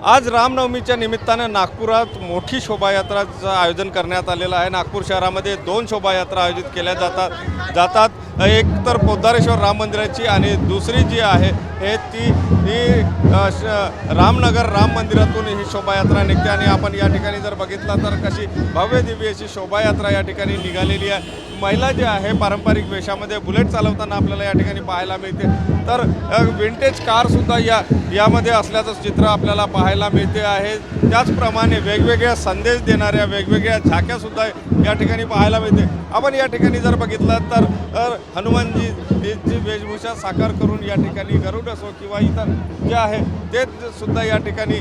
आज रामनवमीच्या निमित्तानं नागपुरात मोठी शोभायात्राचं आयोजन करण्यात आलेलं आहे। नागपूर शहरामध्ये 2 शोभायात्रा आयोजित केल्या जातात। एक तर पोद्दारेश्वर राम मंदिराची आणि दुसरी जी आहे ती रामनगर राम मंदिरातून ही शोभायात्रा निघते आणि आपण या ठिकाणी जर बघितलं तर कशी भव्य दिव्य अशी शोभायात्रा या ठिकाणी निघालेली आहे। महिला जी आहे पारंपरिक वेशामध्ये बुलेट चालवताना आपल्याला या ठिकाणी पाहायला मिळते। तर विंटेज कारसुद्धा यामध्ये असल्याचं चित्र आपल्याला पाहायला मिळते आहे। त्याचप्रमाणे वेगवेगळ्या संदेश देणाऱ्या वेगवेगळ्या झाक्यासुद्धा या ठिकाणी पाहायला मिळते। आपण या ठिकाणी जर बघितलं तर हनुमानजीची वेशभूषा साकार करून या ठिकाणी गरुड असो किंवा इतर जे आहे ते सुद्धा या ठिकाणी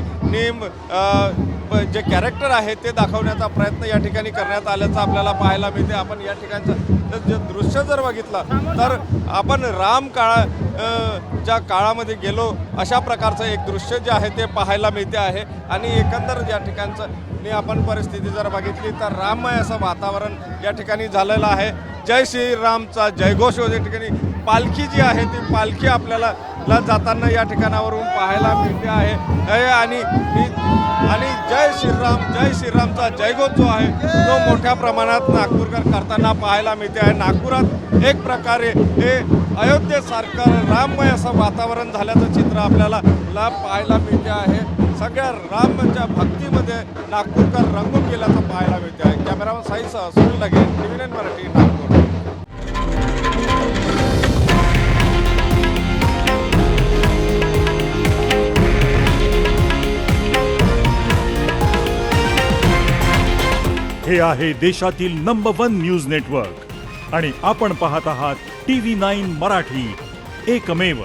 जे कॅरेक्टर आहे ते दाखवण्याचा प्रयत्न या ठिकाणी करण्यात आल्याचं आपल्याला पाहायला मिळते। आपण या ठिकाणचं जे दृश्य जर बघितलं तर आपण च्या काळामध्ये गेलो अशा प्रकारचं एक दृश्य जे आहे ते पाहायला मिळते आहे। आणि एकंदर या ठिकाणचं आपण परिस्थिती जर बघितली तर राममय असं वातावरण या ठिकाणी झालेलं आहे। जय श्रीरामचा जयघोष या ठिकाणी पालखी जी आहे ती पालखी आपल्याला जाताना या ठिकाणावरून पाहायला मिळते आहे। आणि जय श्रीरामचा जयघोष जो आहे तो मोठ्या प्रमाणात नागपूरकर करताना पाहायला मिळते आहे। नागपुरात एक प्रकारे हे अयोध्येसारखं राममय असं वातावरण झाल्याचं चित्र आपल्याला पाहायला मिळते आहे। सगळ्या रामच्या भक्तीमध्ये नागपूरकर रंगून गेल्याचं पाहायला मिळते आहे। कॅमेरामन साईसह सुनील लगे, TV9 मराठी, नागपूर। हे आहे देशातील नंबर 1 न्यूज नेटवर्क आणि आपण पाहत आहात TV9 मराठी, एकमेव।